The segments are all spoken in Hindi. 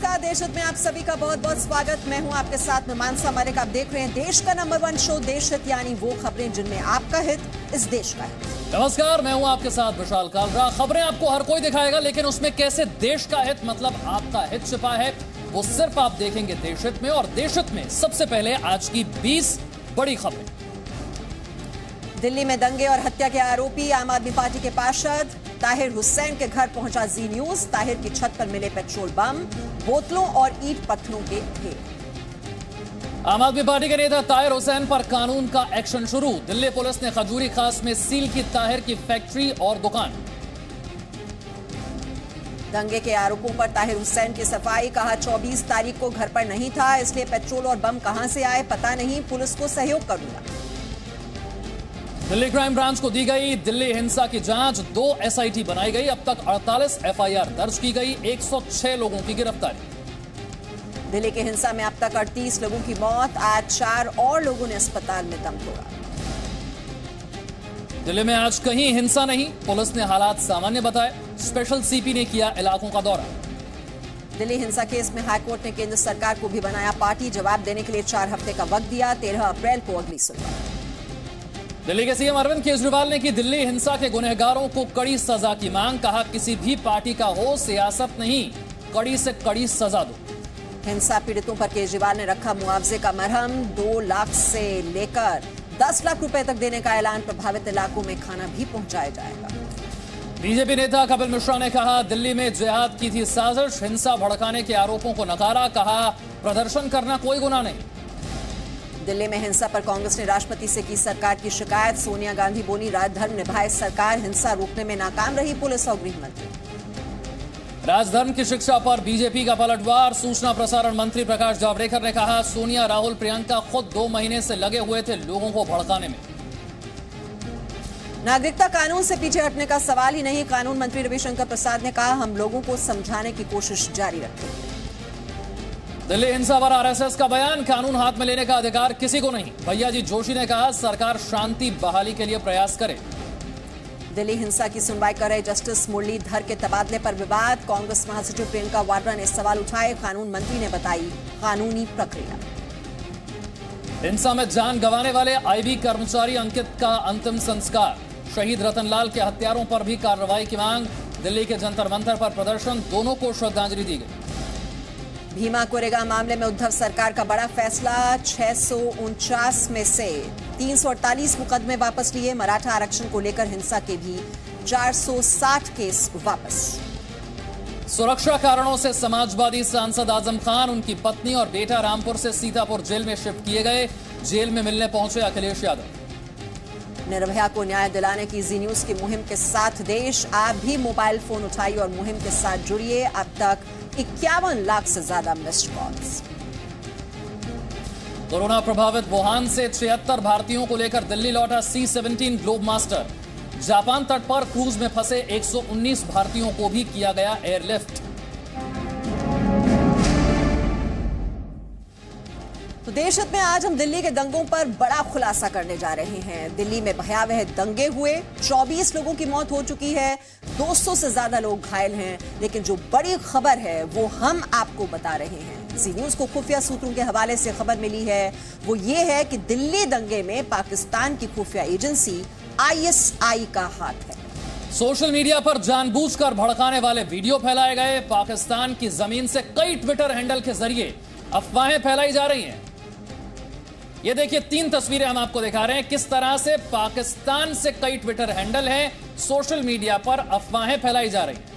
नमस्कार, देशहित में आप सभी का बहुत बहुत स्वागत। मैं हूं आपके साथ में मानसा मलिक। आप देख रहे हैं देश का नंबर 1 शो देशहित, यानी वो खबरें जिनमें आपका हित इस देश का हित। नमस्कार, मैं हूं आपके साथ विशाल कालरा। खबरें आपको हर कोई दिखाएगा, लेकिन उसमें कैसे देश का हित मतलब आपका हित छिपा है वो सिर्फ आप देखेंगे देशहित में। और देशहित में सबसे पहले आज की 20 बड़ी खबरें। दिल्ली में दंगे और हत्या के आरोपी आम आदमी पार्टी के पार्षद ताहिर हुसैन के घर पहुंचा जी न्यूज। ताहिर की छत पर मिले पेट्रोल बम, बोतलों और ईंट पत्थरों के ढेर। आम आदमी पार्टी के नेता ताहिर हुसैन पर कानून का एक्शन शुरू। दिल्ली पुलिस ने खजूरी खास में सील की ताहिर की फैक्ट्री और दुकान। दंगे के आरोपों पर ताहिर हुसैन की सफाई। कहा 24 तारीख को घर पर नहीं था, इसलिए पेट्रोल और बम कहां से आए पता नहीं, पुलिस को सहयोग करूंगा। दिल्ली क्राइम ब्रांच को दी गई दिल्ली हिंसा की जांच। 2 SIT बनाई गई। अब तक 48 FIR दर्ज की गई। 106 लोगों की गिरफ्तारी। दिल्ली की हिंसा में अब तक 38 लोगों की मौत। आज 4 और लोगों ने अस्पताल में दम तोड़ा। दिल्ली में आज कहीं हिंसा नहीं, पुलिस ने हालात सामान्य बताए। स्पेशल CP ने किया इलाकों का दौरा। दिल्ली हिंसा केस में हाईकोर्ट ने केंद्र सरकार को भी बनाया पार्टी। जवाब देने के लिए 4 हफ्ते का वक्त दिया। 13 अप्रैल को अगली सुनवाई। दिल्ली के CM अरविंद केजरीवाल ने की दिल्ली हिंसा के गुनहगारों को कड़ी सजा की मांग। कहा किसी भी पार्टी का हो, सियासत नहीं, कड़ी से कड़ी सजा दो। हिंसा पीड़ितों पर केजरीवाल ने रखा मुआवजे का मरहम। 2 लाख से लेकर 10 लाख रुपए तक देने का ऐलान। प्रभावित इलाकों में खाना भी पहुंचाया जाएगा। बीजेपी नेता कपिल मिश्रा ने कहा दिल्ली में जिहाद की थी साजिश। हिंसा भड़काने के आरोपों को नकारा। कहा प्रदर्शन करना कोई गुनाह नहीं। दिल्ली में हिंसा पर कांग्रेस ने राष्ट्रपति से की सरकार की शिकायत। सोनिया गांधी बोली राजधर्म निभाए सरकार, हिंसा रोकने में नाकाम रही पुलिस और गृह मंत्री। राजधर्म की शिक्षा पर बीजेपी का पलटवार। सूचना प्रसारण मंत्री प्रकाश जावड़ेकर ने कहा सोनिया, राहुल, प्रियंका खुद 2 महीने से लगे हुए थे लोगों को भड़काने में। नागरिकता कानून से पीछे हटने का सवाल ही नहीं, कानून मंत्री रविशंकर प्रसाद ने कहा हम लोगों को समझाने की कोशिश जारी रखेंगे। दिल्ली हिंसा पर RSS का बयान। कानून हाथ में लेने का अधिकार किसी को नहीं। भैया जी जोशी ने कहा सरकार शांति बहाली के लिए प्रयास करे। दिल्ली हिंसा की सुनवाई कर रहे जस्टिस मुरलीधर के तबादले पर विवाद। कांग्रेस महासचिव प्रियंका वाड्रा ने सवाल उठाए। कानून मंत्री ने बताई कानूनी प्रक्रिया। हिंसा में जान गंवाने वाले IB कर्मचारी अंकित का अंतिम संस्कार। शहीद रतनलाल के हत्यारों पर भी कार्रवाई की मांग। दिल्ली के जंतर मंतर पर प्रदर्शन, दोनों को श्रद्धांजलि दी गई। भीमा कोरेगांव मामले में उद्धव सरकार का बड़ा फैसला। 649 में से 348 मुकदमे वापस लिए। मराठा आरक्षण को लेकर हिंसा के भी 460 केस वापस। सुरक्षा कारणों से समाजवादी सांसद आजम खान, उनकी पत्नी और बेटा रामपुर से सीतापुर जेल में शिफ्ट किए गए। जेल में मिलने पहुंचे अखिलेश यादव। निर्भया को न्याय दिलाने की जी न्यूज की मुहिम के साथ देश। आप भी मोबाइल फोन उठाइए और मुहिम के साथ जुड़िए। अब तक 51 लाख से ज्यादा मिस्ड कॉल्स। कोरोना प्रभावित वुहान से 76 भारतीयों को लेकर दिल्ली लौटा C-17 ग्लोब मास्टर। जापान तट पर क्रूज में फंसे 119 भारतीयों को भी किया गया एयरलिफ्ट। तो देशहित में आज हम दिल्ली के दंगों पर बड़ा खुलासा करने जा रहे हैं। दिल्ली में भयावह दंगे हुए, 24 लोगों की मौत हो चुकी है, 200 से ज्यादा लोग घायल हैं। लेकिन जो बड़ी खबर है वो हम आपको बता रहे हैं। जी न्यूज को खुफिया सूत्रों के हवाले से खबर मिली है, वो ये है कि दिल्ली दंगे में पाकिस्तान की खुफिया एजेंसी ISI का हाथ है। सोशल मीडिया पर जानबूझकर भड़काने वाले वीडियो फैलाए गए। पाकिस्तान की जमीन से कई ट्विटर हैंडल के जरिए अफवाहें फैलाई जा रही हैं। ये देखिए 3 तस्वीरें हम आपको दिखा रहे हैं किस तरह से पाकिस्तान से कई ट्विटर हैंडल हैं, सोशल मीडिया पर अफवाहें फैलाई जा रही हैं।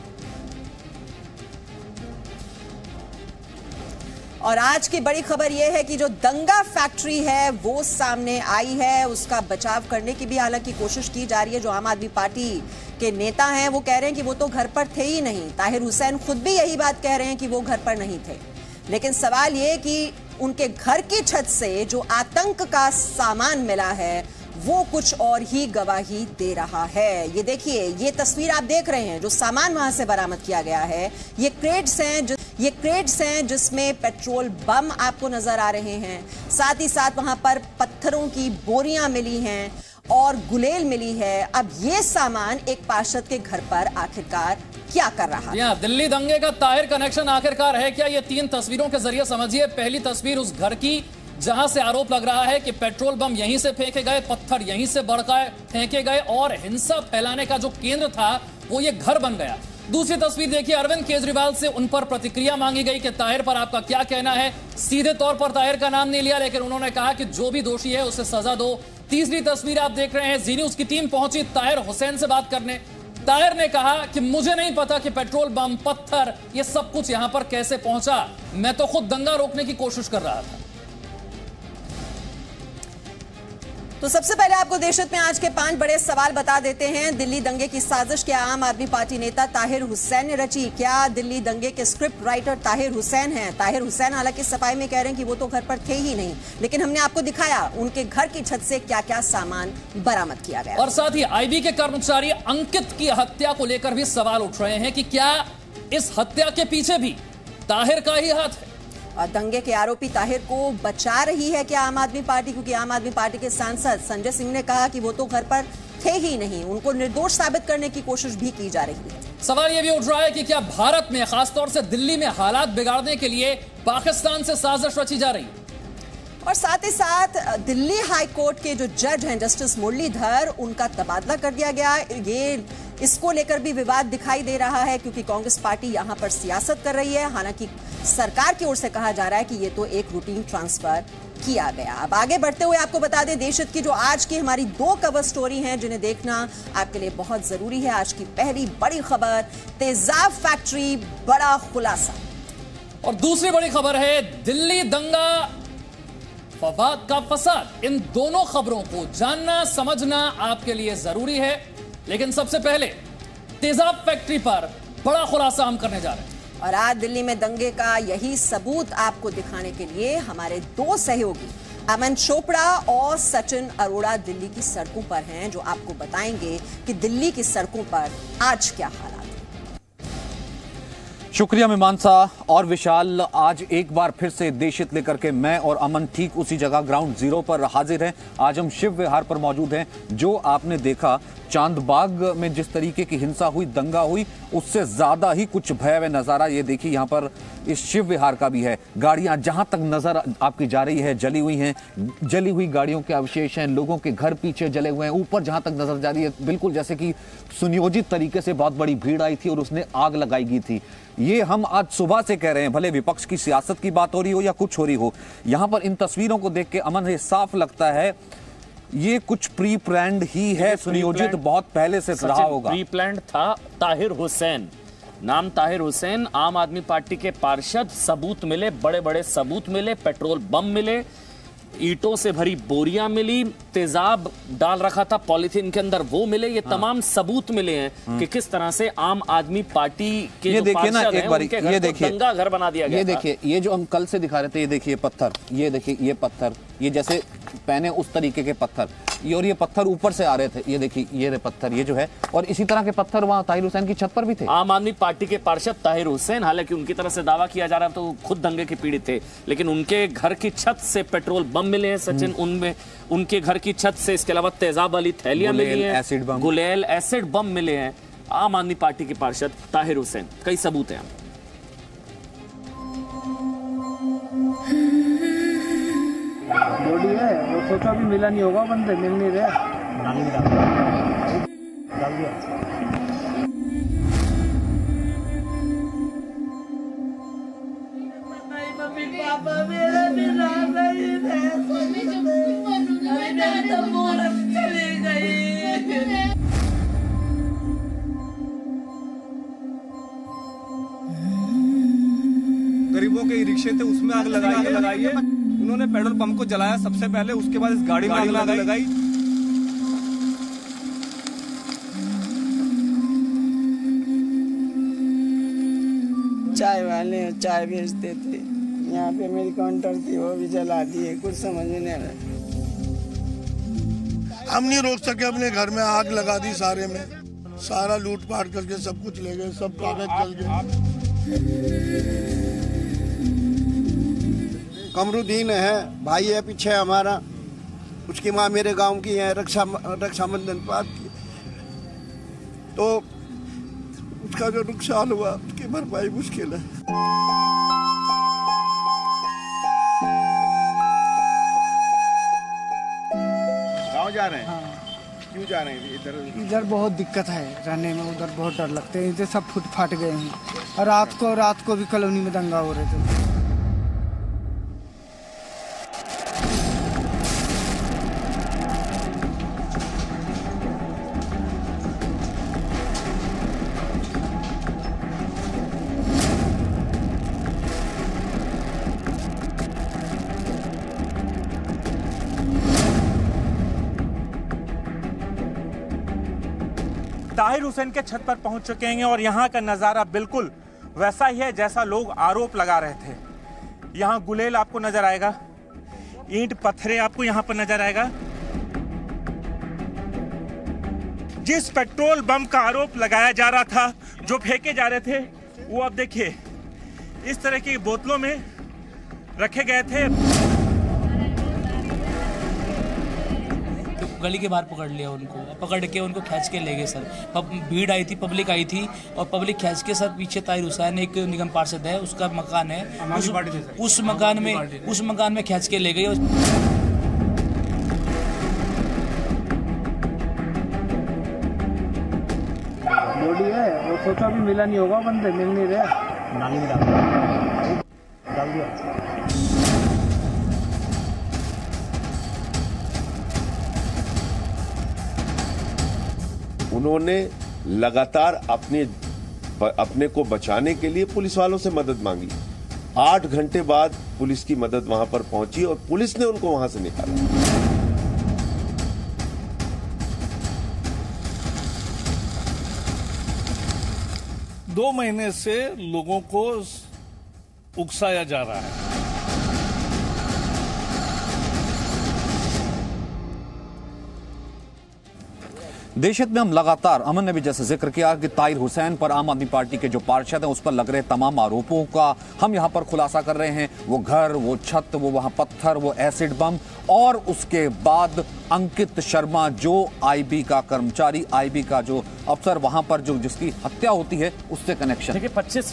और आज की बड़ी खबर यह है कि जो दंगा फैक्ट्री है वो सामने आई है। उसका बचाव करने की भी हालांकि कोशिश की जा रही है। जो आम आदमी पार्टी के नेता हैं वो कह रहे हैं कि वो तो घर पर थे ही नहीं। ताहिर हुसैन खुद भी यही बात कह रहे हैं कि वो घर पर नहीं थे। लेकिन सवाल ये कि उनके घर की छत से जो आतंक का सामान मिला है वो कुछ और ही गवाही दे रहा है। ये देखिए, ये तस्वीर आप देख रहे हैं, जो सामान वहां से बरामद किया गया है। ये क्रेट्स हैं जिसमें पेट्रोल बम आपको नजर आ रहे हैं। साथ ही साथ वहां पर पत्थरों की बोरियां मिली हैं और गुलेल मिली है। अब ये सामान एक पार्षद के घर पर आखिरकार क्या कर रहा है। दिल्ली दंगे का ताहिर कनेक्शन आखिरकार है क्या? ये 3 तस्वीरों के जरिए समझिए। पहली तस्वीर उस घर की जहां से आरोप लग रहा है कि पेट्रोल बम यहीं से फेंके गए, पत्थर यहीं से भड़काए फेंके गए और हिंसा फैलाने का जो केंद्र था वो ये घर बन गया। दूसरी तस्वीर देखिए, अरविंद केजरीवाल से उन पर प्रतिक्रिया मांगी गई कि ताहिर पर आपका क्या कहना है। सीधे तौर पर ताहिर का नाम नहीं लिया, लेकिन उन्होंने कहा कि जो भी दोषी है उसे सजा दो। तीसरी तस्वीर आप देख रहे हैं, जी न्यूज की टीम पहुंची ताहिर हुसैन से बात करने। ताहिर ने कहा कि मुझे नहीं पता कि पेट्रोल बम, पत्थर, ये सब कुछ यहां पर कैसे पहुंचा, मैं तो खुद दंगा रोकने की कोशिश कर रहा था। तो सबसे पहले आपको देशहित में आज के 5 बड़े सवाल बता देते हैं। दिल्ली दंगे की साजिश क्या आम आदमी पार्टी नेता ताहिर हुसैन ने रची? क्या दिल्ली दंगे के स्क्रिप्ट राइटर ताहिर हुसैन हैं? ताहिर हुसैन हालांकि सफाई में कह रहे हैं कि वो तो घर पर थे ही नहीं, लेकिन हमने आपको दिखाया उनके घर की छत से क्या क्या सामान बरामद किया गया। और साथ ही आईबी के कर्मचारी अंकित की हत्या को लेकर भी सवाल उठ रहे हैं कि क्या इस हत्या के पीछे भी ताहिर का ही हाथ है? और दंगे के आरोपी ताहिर को बचा रही है क्या आम आदमी पार्टी? क्योंकि आम आदमी पार्टी के सांसद संजय सिंह ने कहा कि वो तो घर पर थे ही नहीं, उनको निर्दोष साबित करने की कोशिश भी की जा रही है। सवाल ये भी उठ रहा है कि क्या भारत में, खासतौर से दिल्ली में हालात बिगाड़ने के लिए पाकिस्तान से साजिश रची जा रही है? और साथ ही साथ दिल्ली हाई कोर्ट के जो जज हैं जस्टिस मुरलीधर, उनका तबादला कर दिया गया। ये इसको लेकर भी विवाद दिखाई दे रहा है क्योंकि कांग्रेस पार्टी यहां पर सियासत कर रही है। हालांकि सरकार की ओर से कहा जा रहा है कि ये तो एक रूटीन ट्रांसफर किया गया। अब आगे बढ़ते हुए आपको बता दें देशहित की जो आज की हमारी 2 कवर स्टोरी हैं जिन्हें देखना आपके लिए बहुत जरूरी है। आज की पहली बड़ी खबर, तेजाब फैक्ट्री बड़ा खुलासा। और दूसरी बड़ी खबर है दिल्ली दंगा, फवाद का फसाद। इन दोनों खबरों को जानना समझना आपके लिए जरूरी है, लेकिन सबसे पहले तेजाब फैक्ट्री पर बड़ा खुलासा हम करने जा रहे हैं। और आज दिल्ली में दंगे का यही सबूत आपको दिखाने के लिए हमारे 2 सहयोगी अमन चोपड़ा और सचिन अरोड़ा दिल्ली की सड़कों पर हैं, जो आपको बताएंगे कि दिल्ली की सड़कों पर आज क्या हालात। शुक्रिया मीमांसा और विशाल। आज एक बार फिर से देशहित लेकर के मैं और अमन ठीक उसी जगह ग्राउंड जीरो पर हाजिर हैं। आज हम शिव विहार पर मौजूद हैं। जो आपने देखा चांदबाग में जिस तरीके की हिंसा हुई, दंगा हुई, उससे ज्यादा ही कुछ भयावह नजारा ये देखिए यहाँ पर इस शिव विहार का भी है। गाड़ियां जहां तक नजर आपकी जा रही है जली हुई हैं, जली हुई गाड़ियों के अवशेष हैं, लोगों के घर पीछे जले हुए हैं। ऊपर जहां तक नजर जा रही है बिल्कुल जैसे कि सुनियोजित तरीके से बहुत बड़ी भीड़ आई थी और उसने आग लगाई गई थी। ये हम आज सुबह से कह रहे हैं, भले विपक्ष की सियासत की बात हो रही हो या कुछ हो रही हो। यहां पर इन तस्वीरों को देख के अमन ये साफ लगता है ये कुछ प्री प्लान्ड ही है, सुनियोजित बहुत पहले से रहा होगा। प्री प्लान्ड था। ताहिर हुसैन, नाम ताहिर हुसैन, आम आदमी पार्टी के पार्षद। सबूत मिले, बड़े बड़े सबूत मिले, पेट्रोल बम मिले, ईंटों से भरी बोरियां मिली, तेजाब डाल रखा था पॉलिथीन के अंदर, वो मिले। ये तमाम सबूत मिले हैं कि किस तरह से आम आदमी पार्टी के ये देखिए ना एक बार, ये देखिए दंगा घर बना दिया गया। ये देखिए, ये जो हम कल से दिखा रहे थे, ये देखिए पत्थर, ये देखिए ये पत्थर, ये जैसे पहने उस तरीके के पत्थर, ये और ये पत्थर ऊपर से आ रहे थे। ये देखिए ये पत्थर, ये जो है, और इसी तरह के पत्थर वहां ताहिर हुसैन की छत पर भी थे। आम आदमी पार्टी के पार्षद ताहिर हुसैन, हालांकि उनकी तरफ से दावा किया जा रहा है तो खुद दंगे के पीड़ित थे, लेकिन उनके घर की छत से पेट्रोल बम मिले हैं सचिन। उनमें उनके घर की छत से इसके अलावा तेजाब वाली थैलियां मिली हैं, गुलेल एसिड बम मिले हैं। आम आदमी पार्टी के पार्षद ताहिर हुसैन, कई सबूत हैं। बॉडी है वो सोचा भी मिला नहीं होगा, बंदे मिल नहीं रहे। मम्मी पापा मेरा भी नाम नहीं है, तो मोरम चली गई। गरीबों के रिक्शे थे उसमें आग लगाई है। उन्होंने पेट्रोल पंप को जलाया सबसे पहले, उसके बाद इस गाड़ी में आग लगाई। चाय वाले चाय बेचते थे, यहाँ पे मेरी काउंटर थी वो भी जला दिए, कुछ समझ में नहीं आया। हम नहीं रोक सके, अपने घर में आग लगा दी, सारे में सारा लूट पाट करके सब कुछ ले गए, सब कागज जल गए। कमरुद्दीन है, भाई है पीछे हमारा, उसकी माँ मेरे गांव की है, रक्षाबंधन पात की। तो उसका जो नुकसान हुआ उसकी भरपाई मुश्किल है। गाँव जा रहे हैं? हाँ। क्यों जा रहे हैं इधर? इधर बहुत दिक्कत है रहने में, उधर बहुत डर लगते हैं, इधर सब फूट फाट गए हैं। और रात को भी कॉलोनी में दंगा हो रहे थे। ताहिर हुसैन के छत पर पहुंच चुके हैं और यहाँ का नज़ारा बिल्कुल वैसा ही है जैसा लोग आरोप लगा रहे थे। यहाँ गुलेल आपको नजर आएगा, ईंट पत्थरे आपको यहाँ पर नजर आएगा। जिस पेट्रोल बम का आरोप लगाया जा रहा था, जो फेंके जा रहे थे, वो अब देखिए इस तरह की बोतलों में रखे गए थे। गली के बाहर पकड़ लिया उनको, पकड़ के उनको खींच के ले गए सर। भीड़ आई थी, पब्लिक आई थी और पब्लिक खींच के सर पीछे ताहिर हुसैन एक निगम पार्षद है, उसका मकान है, उस मकान में खींच के ले गए। बॉडी है वो सोचा भी मिला नहीं होगा, बंदे मिल नहीं रहे, नाली में डाल दिया। उन्होंने लगातार अपने को बचाने के लिए पुलिस वालों से मदद मांगी। 8 घंटे बाद पुलिस की मदद वहां पर पहुंची और पुलिस ने उनको वहां से निकाला। 2 महीने से लोगों को उकसाया जा रहा है। देशहित में हम लगातार, अमन ने भी जैसे जिक्र किया कि ताहिर हुसैन पर आम आदमी पार्टी के जो पार्षद हैं उस पर लग रहे तमाम आरोपों का हम यहां पर खुलासा कर रहे हैं। वो घर, वो छत, वो वहां पत्थर, वो एसिड बम, और उसके बाद अंकित शर्मा जो आईबी का कर्मचारी, आईबी का जो अफसर वहां पर जो जिसकी हत्या होती है उससे कनेक्शन। देखिए 25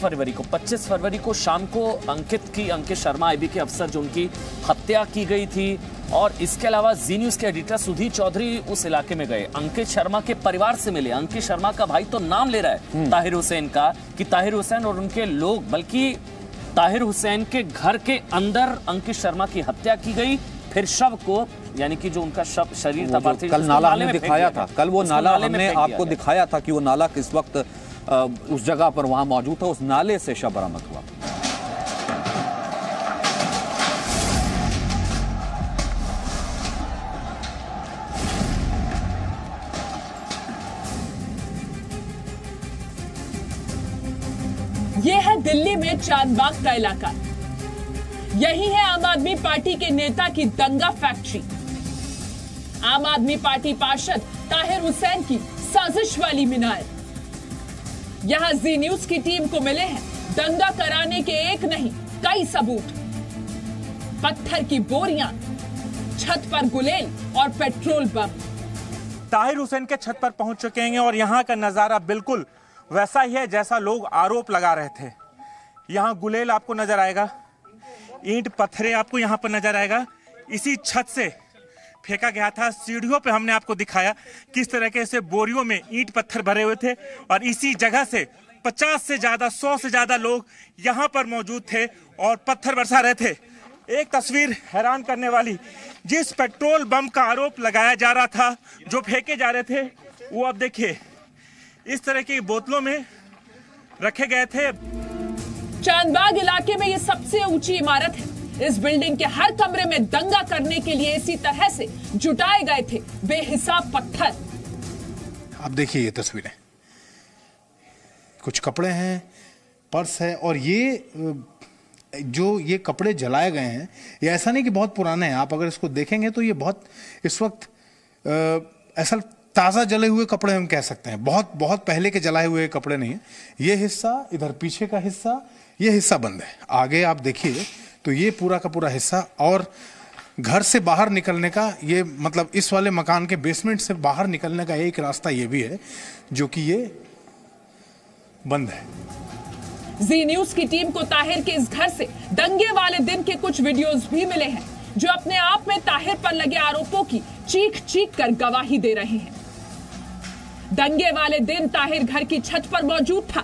फरवरी को शाम को अंकित शर्मा आईबी के अफसर जो उनकी हत्या की गई थी, और इसके अलावा जी न्यूज के एडिटर सुधीर चौधरी उस इलाके में गए, अंकित शर्मा के परिवार से मिले। अंकित शर्मा का भाई तो नाम ले रहा है ताहिर हुसैन का, कि ताहिर हुसैन और उनके लोग, बल्कि ताहिर हुसैन के घर के अंदर अंकित शर्मा की हत्या की गई। फिर शव को, यानी कि जो उनका शरीर था, कल नाला हमने दिखाया था, कल वो नाला हमने आपको दिखाया था कि वो नाला किस वक्त उस जगह पर वहां मौजूद था, उस नाले से शव बरामद हुआ। ये है दिल्ली में चांदबाग का इलाका। यही है आम आदमी पार्टी के नेता की दंगा फैक्ट्री। आम आदमी पार्टी पार्षद ताहिर हुसैन की साजिश वाली मीनार। यहां जी न्यूज की टीम को मिले हैं दंगा कराने के एक नहीं कई सबूत। पत्थर की बोरियां, छत पर गुलेल और पेट्रोल बम। ताहिर हुसैन के छत पर पहुंच चुके हैं और यहां का नजारा बिल्कुल वैसा ही है जैसा लोग आरोप लगा रहे थे। यहाँ गुलेल आपको नजर आएगा, ईंट पत्थरे आपको यहाँ पर नजर आएगा। इसी छत से फेंका गया था। सीढ़ियों पे हमने आपको दिखाया किस तरीके से बोरियों में ईंट पत्थर भरे हुए थे, और इसी जगह से 50 से ज्यादा, 100 से ज्यादा लोग यहाँ पर मौजूद थे और पत्थर बरसा रहे थे। एक तस्वीर हैरान करने वाली, जिस पेट्रोल बम का आरोप लगाया जा रहा था, जो फेंके जा रहे थे, वो अब देखिए इस तरह की बोतलों में रखे गए थे। चांदबाग इलाके में ये सबसे ऊंची इमारत है। इस बिल्डिंग के हर कमरे में दंगा करने के लिए इसी तरह से जुटाए गए थे बेहिसाब पत्थर। आप देखिए ये तस्वीरें, कुछ कपड़े हैं, पर्स है, और ये कपड़े जलाए गए हैं, ये ऐसा नहीं कि बहुत पुराने हैं। आप अगर इसको देखेंगे तो ये बहुत इस वक्त ऐसा ताज़ा जले हुए कपड़े हम कह सकते हैं, बहुत बहुत पहले के जलाए हुए कपड़े नहीं है। ये हिस्सा, इधर पीछे का हिस्सा, ये हिस्सा बंद है। आगे आप देखिए तो ये पूरा का पूरा हिस्सा, और घर से बाहर निकलने का, ये मतलब इस वाले मकान के बेसमेंट से बाहर निकलने का एक रास्ता ये भी है, जो कि ये बंद है। जी न्यूज की टीम को ताहिर के इस घर से दंगे वाले दिन के कुछ वीडियोस भी मिले हैं जो अपने आप में ताहिर पर लगे आरोपों की चीख चीख कर गवाही दे रहे हैं। दंगे वाले दिन ताहिर घर की छत पर मौजूद था।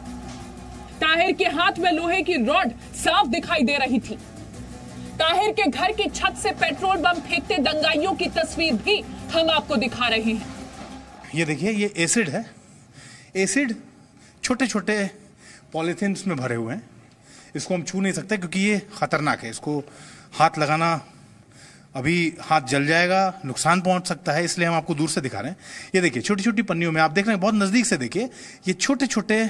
ताहिर के हाथ में लोहे की रॉड साफ दिखाई दे रही थी। ताहिर के घर की छत से पेट्रोल बम फेंकते दंगाइयों की तस्वीर भी हम आपको दिखा रहे हैं। ये देखिए, ये एसिड है। एसिड छोटे छोटे पॉलीथिन्स में भरे हुए हैं। इसको हम छू नहीं सकते क्योंकि ये खतरनाक है। इसको हाथ लगाना, अभी हाथ जल जाएगा, नुकसान पहुंच सकता है, इसलिए हम आपको दूर से दिखा रहे हैं। ये देखिए, छोटी छोटी पन्नियों में आप देख रहे हैं, बहुत नजदीक से देखिए, ये छोटे छोटे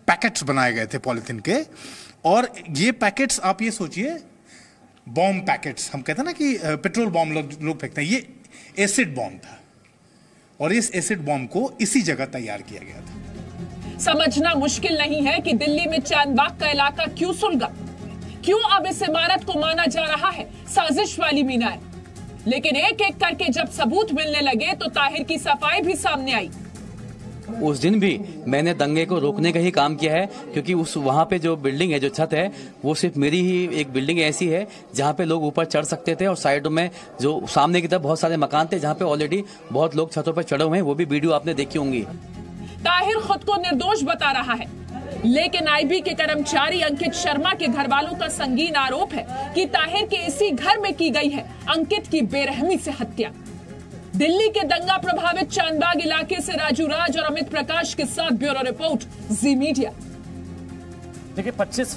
पैकेट्स बनाए गए थे पॉलीथिन के। और ये पैकेट्स आप ये सोचिए, बॉम्ब पैकेट्स, हम कहते हैं ना कि पेट्रोल बॉम्ब लोग फेंकते हैं, ये एसिड बॉम्ब था। और इस एसिड बॉम्ब को इसी जगह तैयार किया गया था। समझना मुश्किल नहीं है कि दिल्ली में चांदबाग का इलाका क्यों सुलगा, क्यों अब इस इमारत को माना जा रहा है साजिश वाली मीनार। लेकिन एक एक करके जब सबूत मिलने लगे तो ताहिर की सफाई भी सामने आई। उस दिन भी मैंने दंगे को रोकने का ही काम किया है, क्योंकि उस वहाँ पे जो बिल्डिंग है, जो छत है, वो सिर्फ मेरी ही एक बिल्डिंग ऐसी है जहाँ पे लोग ऊपर चढ़ सकते थे। और साइडों में जो सामने की तरफ बहुत सारे मकान थे जहाँ पे ऑलरेडी बहुत लोग छतों पर चढ़े हुए हैं, वो भी वीडियो आपने देखी होंगी। ताहिर खुद को निर्दोष बता रहा है, लेकिन आईबी के कर्मचारी अंकित शर्मा के घर वालों का संगीन आरोप है कि ताहिर के इसी घर में की गई है अंकित की बेरहमी से हत्या। दिल्ली के दंगा प्रभावित चांदबाग इलाके से राजू राज और अमित प्रकाश के साथ ब्यूरो रिपोर्ट, जी मीडिया। देखिए, 25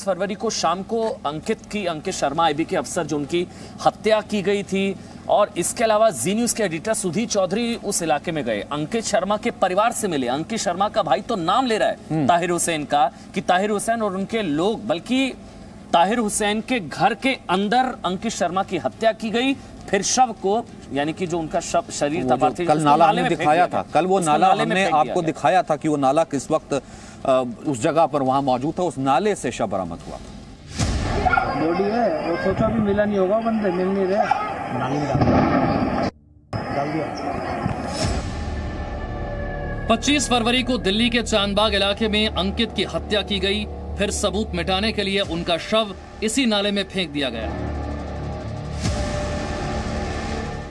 फरवरी को शाम को अंकित शर्मा आईबी के अफसर जो उनकी हत्या की गई थी, और इसके अलावा जी न्यूज के एडिटर सुधीर चौधरी उस इलाके में गए, अंकित शर्मा के परिवार से मिले। अंकित शर्मा का भाई तो नाम ले रहा है ताहिर हुसैन का, कि ताहिर हुसैन और उनके लोग, बल्कि ताहिर हुसैन के घर के अंदर अंकित शर्मा की हत्या की गई। फिर शव को, यानी कि जो उनका शरीर था, कल नाला हमने दिखाया था, कल वो नाला हमने आपको दिखाया था कि वो नाला किस वक्त उस जगह पर वहां मौजूद था। उस नाले से शव बरामद हुआ। बॉडी है, वो सोचा भी मिला नहीं होगा, बंदे मिल नहीं रहे। 25 फरवरी को दिल्ली के चांदबाग इलाके में अंकित की हत्या की गई। फिर सबूत मिटाने के लिए उनका शव इसी नाले में फेंक दिया गया।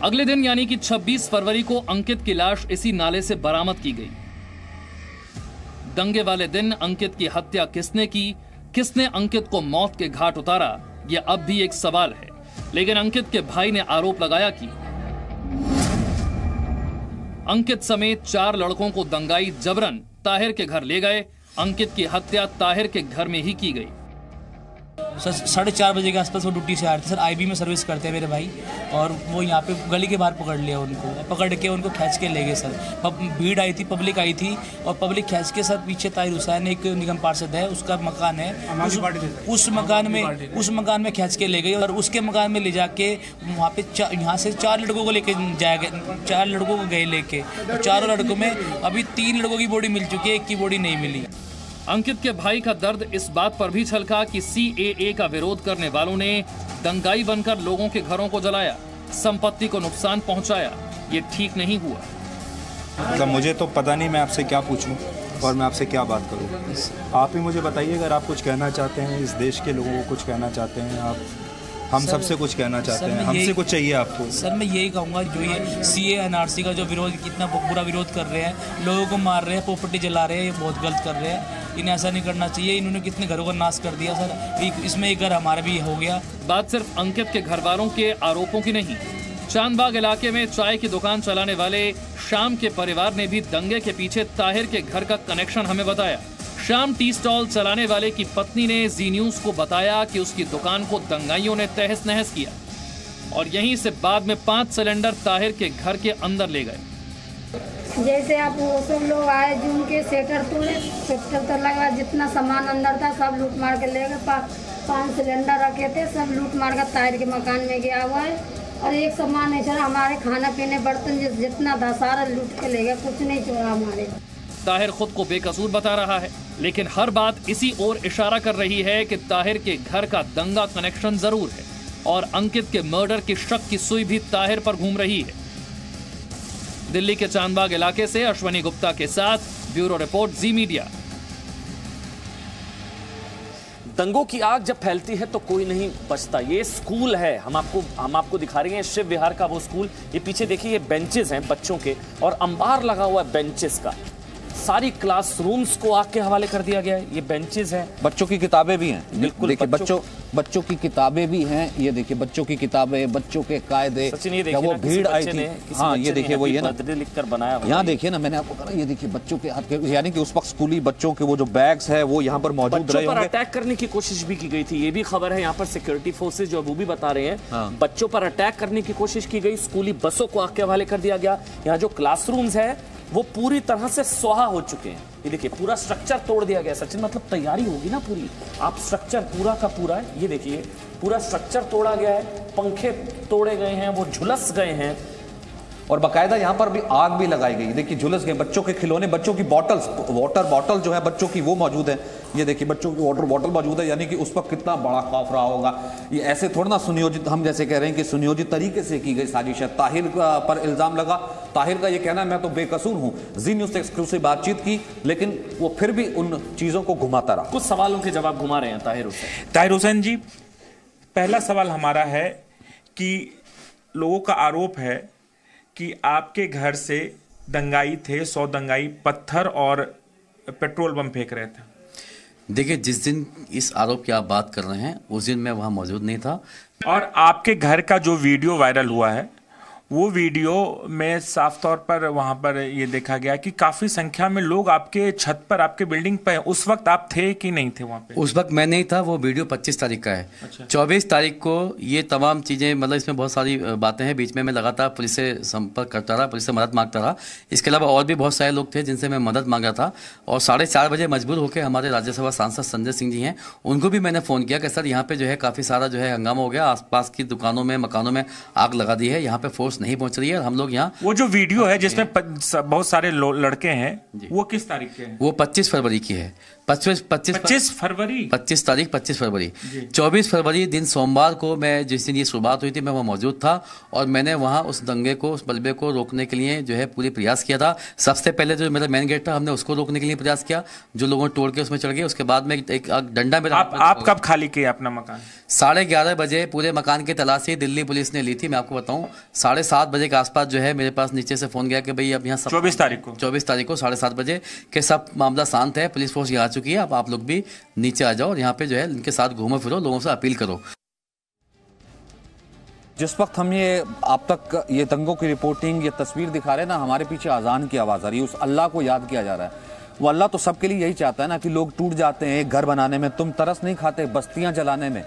अगले दिन यानी कि 26 फरवरी को अंकित की लाश इसी नाले से बरामद की गई। दंगे वाले दिन अंकित की हत्या किसने की, किसने अंकित को मौत के घाट उतारा, यह अब भी एक सवाल है। लेकिन अंकित के भाई ने आरोप लगाया कि अंकित समेत 4 लड़कों को दंगाई जबरन ताहिर के घर ले गए। अंकित की हत्या ताहिर के घर में ही की गई। सर 4:30 बजे के आसपास वो ड्यूटी से आ रहे थे। सर आईबी में सर्विस करते हैं मेरे भाई, और वो यहाँ पे गली के बाहर पकड़ लिया उनको, पकड़ के उनको खींच के ले गए। सर भीड़ आई थी, पब्लिक आई थी, और पब्लिक खींच के सर पीछे ताहिर हुसैन एक निगम पार्षद है, उसका मकान है, उस मकान में खींच के ले गई। और उसके मकान में ले जाके वहाँ पे यहाँ से 4 लड़कों को लेके जाया गया, 4 लड़कों को गए लेके। चारों लड़कों में अभी 3 लड़कों की बॉडी मिल चुकी है, एक की बॉडी नहीं मिली। अंकित के भाई का दर्द इस बात पर भी छलका कि CAA का विरोध करने वालों ने दंगाई बनकर लोगों के घरों को जलाया, संपत्ति को नुकसान पहुंचाया। ये ठीक नहीं हुआ। मतलब मुझे तो पता नहीं मैं आपसे क्या पूछूं और मैं आपसे क्या बात करूं। आप ही मुझे बताइए, अगर आप कुछ कहना चाहते हैं, इस देश के लोगों को कुछ कहना चाहते हैं, आप हम सबसे कुछ कहना चाहते हैं, हमसे कुछ चाहिए आपको। सर मैं यही कहूँगा, जो ये CAA NRC का जो विरोध, कितना बुरा विरोध कर रहे हैं, लोगों को मार रहे हैं, प्रॉपर्टी जला रहे हैं, ये बहुत गलत कर रहे हैं। इन्हें ऐसा नहीं करना चाहिए। इन्होंने कितने घरों का नाश कर दिया सर, इसमें एक घर हमारा भी हो गया। बात सिर्फ अंकित के घर वालों के आरोपों की नहीं। चांदबाग इलाके में चाय की दुकान चलाने वाले श्याम के परिवार ने भी दंगे के पीछे ताहिर के घर का कनेक्शन हमें बताया। श्याम टी स्टॉल चलाने वाले की पत्नी ने जी न्यूज को बताया कि उसकी दुकान को दंगाइयों ने तहस नहस किया, और यहीं से बाद में 5 सिलेंडर ताहिर के घर के अंदर ले गए। जैसे आप वो सब लोग आए जो उनके सेटर तोड़े, सेटर लगा, जितना सामान अंदर था सब लूट मार के ले गए। 5 सिलेंडर रखे थे, सब लूट मार कर ताहिर के मकान में गया हुआ है। और एक सामान नहीं छोड़ा, हमारे खाना पीने बर्तन जितना था सारा लूट के ले गया, कुछ नहीं छोड़ा हमारे। ताहिर खुद को बेकसूर बता रहा है, लेकिन हर बात इसी ओर इशारा कर रही है कि ताहिर के घर का दंगा कनेक्शन जरूर है, और अंकित के मर्डर की शक की सुई भी ताहिर पर घूम रही है। दिल्ली के चांदबाग इलाके से अश्वनी गुप्ता के साथ ब्यूरो रिपोर्ट, जी मीडिया। दंगों की आग जब फैलती है तो कोई नहीं बचता। ये स्कूल है, हम आपको दिखा रहे हैं शिव विहार का वो स्कूल। ये पीछे देखिए, ये बेंचेस हैं बच्चों के और अंबार लगा हुआ है बेंचेस का। सारी क्लासरूम्स को आग के हवाले कर दिया गया है। ये बेंचेस हैं, बच्चों की किताबें भी हैं। बिल्कुल, देखिए बच्चों की किताबें भी हैं। ये देखिए बच्चों की किताबें, बच्चों के कायदे। सचिन, ये देखिए वो भीड़ आई थी। हाँ, ये देखिए वही है ना, लिखकर बनाया। यहाँ देखिए ना, मैंने आपको कहा, ये देखिए बच्चों के हाथ के, यानी कि उस वक्त स्कूली बच्चों के वो जो बैग्स है वो यहाँ पर मौजूद रहे होंगे। अटैक करने की कोशिश भी की गई थी, ये भी खबर है। यहाँ पर सिक्योरिटी फोर्सेज जो भी बता रहे हैं, बच्चों पर अटैक करने की कोशिश की गई। स्कूली बसों को आग के हवाले कर दिया गया। यहाँ जो क्लासरूम्स है वो पूरी तरह से स्वाहा हो चुके हैं। ये देखिए पूरा स्ट्रक्चर तोड़ दिया गया। सचिन, मतलब तैयारी होगी ना पूरी, आप स्ट्रक्चर पूरा का पूरा है। ये देखिए पूरा स्ट्रक्चर तोड़ा गया है, पंखे तोड़े गए हैं, वो झुलस गए हैं और बाकायदा यहाँ पर भी आग भी लगाई गई। देखिए झुलस गए बच्चों के खिलौने, बच्चों की बॉटल्स, वाटर बॉटल जो है बच्चों की वो मौजूद है। ये देखिए बच्चों की वाटर बॉटल मौजूद है, यानी कि उस वक्त कितना बड़ा खौफ रहा होगा। ये ऐसे थोड़ा ना सुनियोजित, हम जैसे कह रहे हैं कि सुनियोजित तरीके से की गई साजिश है। ताहिर पर इल्जाम लगा। ताहिर का ये कहना है मैं तो बेकसूर हूँ। जी न्यूज़ से एक्सक्लूसिव बातचीत की, लेकिन वो फिर भी उन चीजों को घुमाता रहा। कुछ सवालों के जवाब घुमा रहे हैं ताहिर हुसैन। ताहिर हुसैन जी, पहला सवाल हमारा है कि लोगों का आरोप है कि आपके घर से दंगाई थे, 100 दंगाई पत्थर और पेट्रोल बम फेंक रहे थे। देखिए, जिस दिन इस आरोप की आप बात कर रहे हैं उस दिन मैं वहां मौजूद नहीं था। और आपके घर का जो वीडियो वायरल हुआ है, वो वीडियो में साफ तौर पर वहां पर ये देखा गया कि काफी संख्या में लोग आपके छत पर, आपके बिल्डिंग पर। उस वक्त आप थे कि नहीं थे वहां पे? उस वक्त मैं नहीं था। वो वीडियो 25 तारीख का है। अच्छा। 24 तारीख को ये तमाम चीजें, मतलब इसमें बहुत सारी बातें हैं। बीच में मैं लगातार पुलिस से संपर्क करता रहा, पुलिस से मदद मांगता रहा। इसके अलावा और भी बहुत सारे लोग थे जिनसे मैं मदद मांगा था। और 4:30 बजे मजबूर होकर हमारे राज्यसभा सांसद संजय सिंह जी हैं, उनको भी मैंने फोन किया कि सर यहाँ पे जो है काफी सारा जो है हंगामा हो गया, आसपास की दुकानों में, मकानों में आग लगा दी है, यहाँ पे फोर्स नहीं पहुंच रही है, हम लोग यहाँ। वो जो वीडियो है जिसमें बहुत सारे लड़के हैं, वो किस तारीख के हैं? वो 25 फरवरी की है। 25 फरवरी 24 फरवरी दिन सोमवार को, मैं जिस दिन ये शुरुआत हुई थी मैं वहाँ मौजूद था और मैंने वहाँ उस दंगे को, उस मलबे को रोकने के लिए जो है पूरी प्रयास किया था। सबसे पहले जो मेरा मेन गेट था, हमने उसको रोकने के लिए प्रयास किया, जो लोगों तोड़ के उसमें चढ़ गए। उसके बाद में एक डंडा मेरा। आप कब खाली किए अपना मकान? 11:30 बजे पूरे मकान की तलाशी दिल्ली पुलिस ने ली थी। मैं आपको बताऊं, 7:30 बजे के आसपास जो है मेरे पास नीचे से फोन गया कि भाई अब यहाँ 24 तारीख को 7:30 बजे के सब मामला शांत है, पुलिस फोर्स यहाँ आ चुकी है, अब आप लोग भी नीचे आ जाओ और यहाँ पे जो है इनके साथ घूमो फिरो, लोगों से अपील करो। जिस वक्त हम ये आप तक ये दंगों की रिपोर्टिंग, ये तस्वीर दिखा रहे हैं ना, हमारे पीछे अजान की आवाज आ रही है। उस अल्लाह को याद किया जा रहा है। वो अल्लाह तो सबके लिए यही चाहता है ना कि लोग टूट जाते हैं एक घर बनाने में, तुम तरस नहीं खाते बस्तियां जलाने में।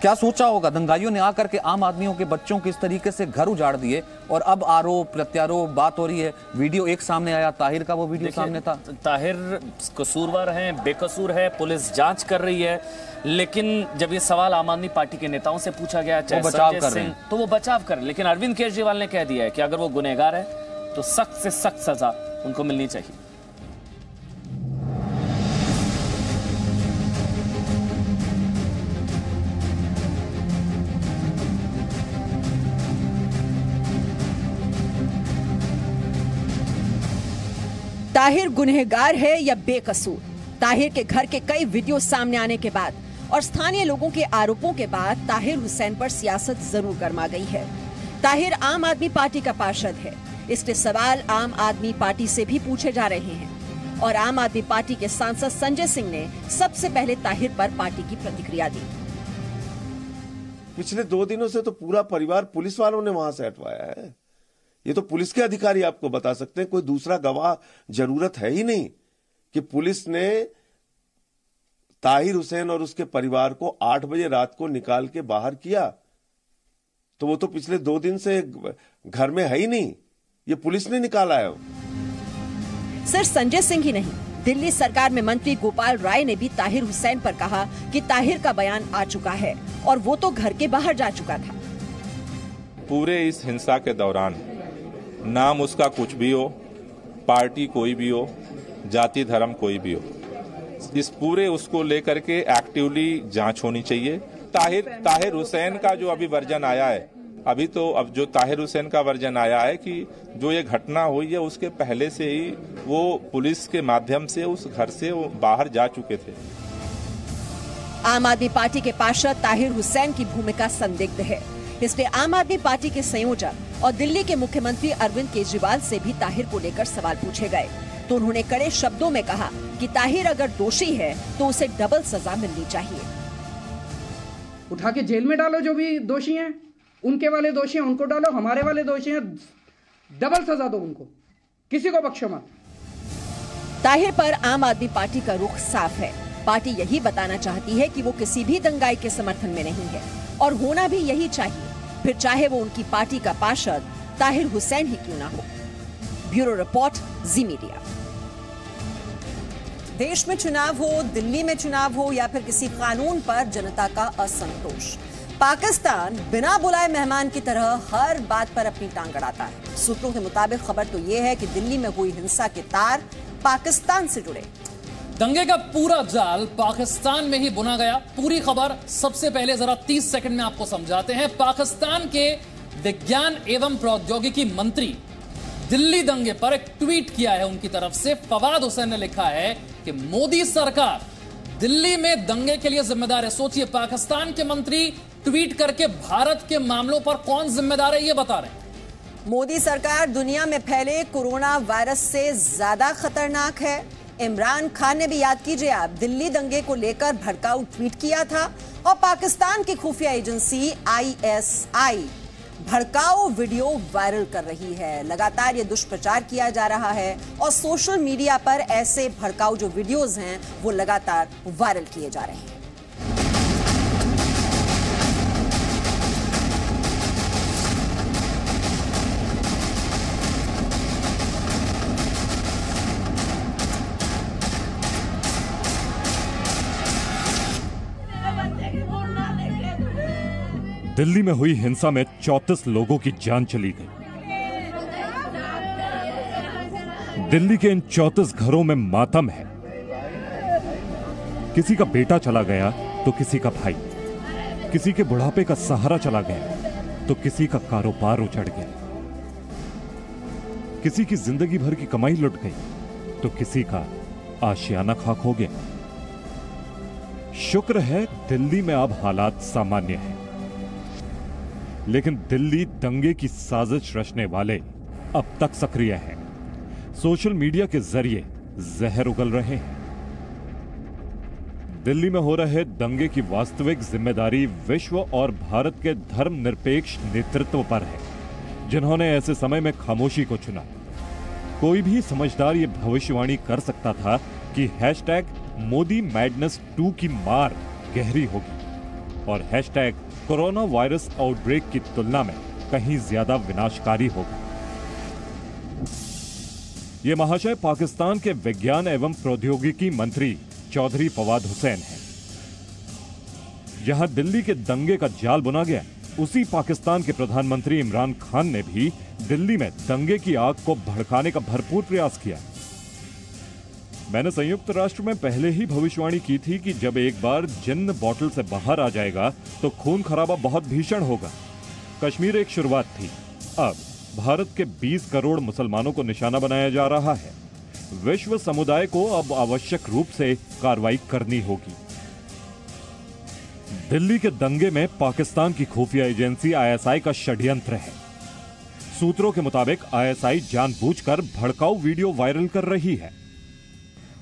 क्या सोचा होगा दंगाइयों ने आकर के आम आदमियों के बच्चों के इस तरीके से घर उजाड़ दिए। और अब आरोप प्रत्यारोप बात हो रही है। वीडियो एक सामने आया, ताहिर का वो वीडियो सामने था। ताहिर कसूरवार है, बेकसूर है, पुलिस जांच कर रही है। लेकिन जब ये सवाल आम आदमी पार्टी के नेताओं से पूछा गया, चाहे संजय सिंह, तो वो बचाव कर रहे। लेकिन अरविंद केजरीवाल ने कह दिया है कि अगर वो गुनहगार है तो सख्त से सख्त सजा उनको मिलनी चाहिए। ताहिर गुनहगार है या बेकसूर? ताहिर के घर के कई वीडियो सामने आने के बाद और स्थानीय लोगों के आरोपों के बाद ताहिर हुसैन पर सियासत जरूर गर्मा गई है। ताहिर आम आदमी पार्टी का पार्षद है, इसके सवाल आम आदमी पार्टी से भी पूछे जा रहे हैं। और आम आदमी पार्टी के सांसद संजय सिंह ने सबसे पहले ताहिर पर पार्टी की प्रतिक्रिया दी। पिछले 2 दिनों से तो पूरा परिवार पुलिस वालों ने वहां से हटवाया है। ये तो पुलिस के अधिकारी आपको बता सकते हैं, कोई दूसरा गवाह जरूरत है ही नहीं कि पुलिस ने ताहिर हुसैन और उसके परिवार को 8 बजे रात को निकाल के बाहर किया। तो वो तो पिछले 2 दिन से घर में है ही नहीं, ये पुलिस ने निकाला है। सिर्फ संजय सिंह ही नहीं, दिल्ली सरकार में मंत्री गोपाल राय ने भी ताहिर हुसैन पर कहा कि ताहिर का बयान आ चुका है और वो तो घर के बाहर जा चुका था। पूरे इस हिंसा के दौरान नाम उसका कुछ भी हो, पार्टी कोई भी हो, जाति धर्म कोई भी हो, इस पूरे उसको लेकर के एक्टिवली जांच होनी चाहिए। ताहिर हुसैन का जो अभी वर्जन आया है, अब जो ताहिर हुसैन का वर्जन आया है कि जो ये घटना हुई है उसके पहले से ही वो पुलिस के माध्यम से उस घर से वो बाहर जा चुके थे। आम आदमी पार्टी के पार्षद ताहिर हुसैन की भूमिका संदिग्ध है, इसलिए आम आदमी पार्टी के संयोजक और दिल्ली के मुख्यमंत्री अरविंद केजरीवाल से भी ताहिर को लेकर सवाल पूछे गए तो उन्होंने कड़े शब्दों में कहा कि ताहिर अगर दोषी है तो उसे डबल सजा मिलनी चाहिए। उठा के जेल में डालो, जो भी दोषी हैं, उनके वाले दोषी हैं उनको डालो, हमारे वाले दोषी हैं डबल सजा दो उनको, किसी को बख्शो मत। ताहिर पर आम आदमी पार्टी का रुख साफ है। पार्टी यही बताना चाहती है कि वो किसी भी दंगाई के समर्थन में नहीं है और होना भी यही चाहिए, फिर चाहे वो उनकी पार्टी का पार्षद ताहिर हुसैन ही क्यों ना हो। ब्यूरो रिपोर्ट, जी मीडिया। देश में चुनाव हो, दिल्ली में चुनाव हो या फिर किसी कानून पर जनता का असंतोष, पाकिस्तान बिना बुलाए मेहमान की तरह हर बात पर अपनी टांग अड़ाता है। सूत्रों के मुताबिक खबर तो ये है कि दिल्ली में हुई हिंसा के तार पाकिस्तान से जुड़े। दंगे का पूरा जाल पाकिस्तान में ही बुना गया। पूरी खबर सबसे पहले जरा 30 सेकंड में आपको समझाते हैं। पाकिस्तान के विज्ञान एवं प्रौद्योगिकी मंत्री दिल्ली दंगे पर एक ट्वीट किया है उनकी तरफ से। फवाद हुसैन ने लिखा है कि मोदी सरकार दिल्ली में दंगे के लिए जिम्मेदार है। सोचिए, पाकिस्तान के मंत्री ट्वीट करके भारत के मामलों पर कौन जिम्मेदार है ये बता रहे हैं। मोदी सरकार दुनिया में फैले कोरोना वायरस से ज्यादा खतरनाक है। इमरान खान ने भी, याद कीजिए आप, दिल्ली दंगे को लेकर भड़काऊ ट्वीट किया था और पाकिस्तान की खुफिया एजेंसी ISI भड़काऊ वीडियो वायरल कर रही है। लगातार ये दुष्प्रचार किया जा रहा है और सोशल मीडिया पर ऐसे भड़काऊ जो वीडियोस हैं वो लगातार वायरल किए जा रहे हैं। दिल्ली में हुई हिंसा में 34 लोगों की जान चली गई। दिल्ली के इन 34 घरों में मातम है। किसी का बेटा चला गया तो किसी का भाई, किसी के बुढ़ापे का सहारा चला गया तो किसी का कारोबार उजड़ गया, किसी की जिंदगी भर की कमाई लुट गई तो किसी का आशियाना खाक हो गया। शुक्र है दिल्ली में अब हालात सामान्य हैं, लेकिन दिल्ली दंगे की साजिश रचने वाले अब तक सक्रिय हैं। सोशल मीडिया के जरिए जहर उगल रहे हैं। दिल्ली में हो रहे दंगे की वास्तविक जिम्मेदारी विश्व और भारत के धर्मनिरपेक्ष नेतृत्व पर है, जिन्होंने ऐसे समय में खामोशी को चुना। कोई भी समझदार ये भविष्यवाणी कर सकता था कि #मोदी मैडनेस 2 की मार गहरी होगी और #कोरोना वायरस आउटब्रेक की तुलना में कहीं ज्यादा विनाशकारी होगा। ये महाशय पाकिस्तान के विज्ञान एवं प्रौद्योगिकी मंत्री चौधरी फवाद हुसैन हैं। जहां दिल्ली के दंगे का जाल बुना गया, उसी पाकिस्तान के प्रधानमंत्री इमरान खान ने भी दिल्ली में दंगे की आग को भड़काने का भरपूर प्रयास किया। मैंने संयुक्त राष्ट्र में पहले ही भविष्यवाणी की थी कि जब एक बार जिन्न बॉटल से बाहर आ जाएगा तो खून खराबा बहुत भीषण होगा। कश्मीर एक शुरुआत थी, अब भारत के 20 करोड़ मुसलमानों को निशाना बनाया जा रहा है। विश्व समुदाय को अब आवश्यक रूप से कार्रवाई करनी होगी। दिल्ली के दंगे में पाकिस्तान की खुफिया एजेंसी ISI का षड्यंत्र है। सूत्रों के मुताबिक ISI जानबूझकर भड़काऊ वीडियो वायरल कर रही है।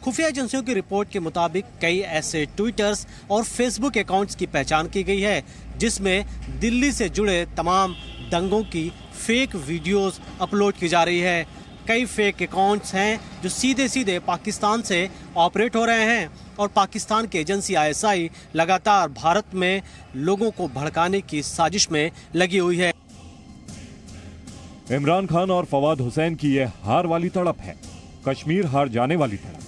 खुफिया एजेंसियों की रिपोर्ट के मुताबिक कई ऐसे ट्विटर्स और फेसबुक अकाउंट्स की पहचान की गई है जिसमें दिल्ली से जुड़े तमाम दंगों की फेक वीडियोस अपलोड की जा रही है। कई फेक अकाउंट्स हैं जो सीधे सीधे पाकिस्तान से ऑपरेट हो रहे हैं और पाकिस्तान की एजेंसी ISI लगातार भारत में लोगों को भड़काने की साजिश में लगी हुई है। इमरान खान और फवाद हुसैन की यह हार वाली तड़प है, कश्मीर हार जाने वाली तड़प।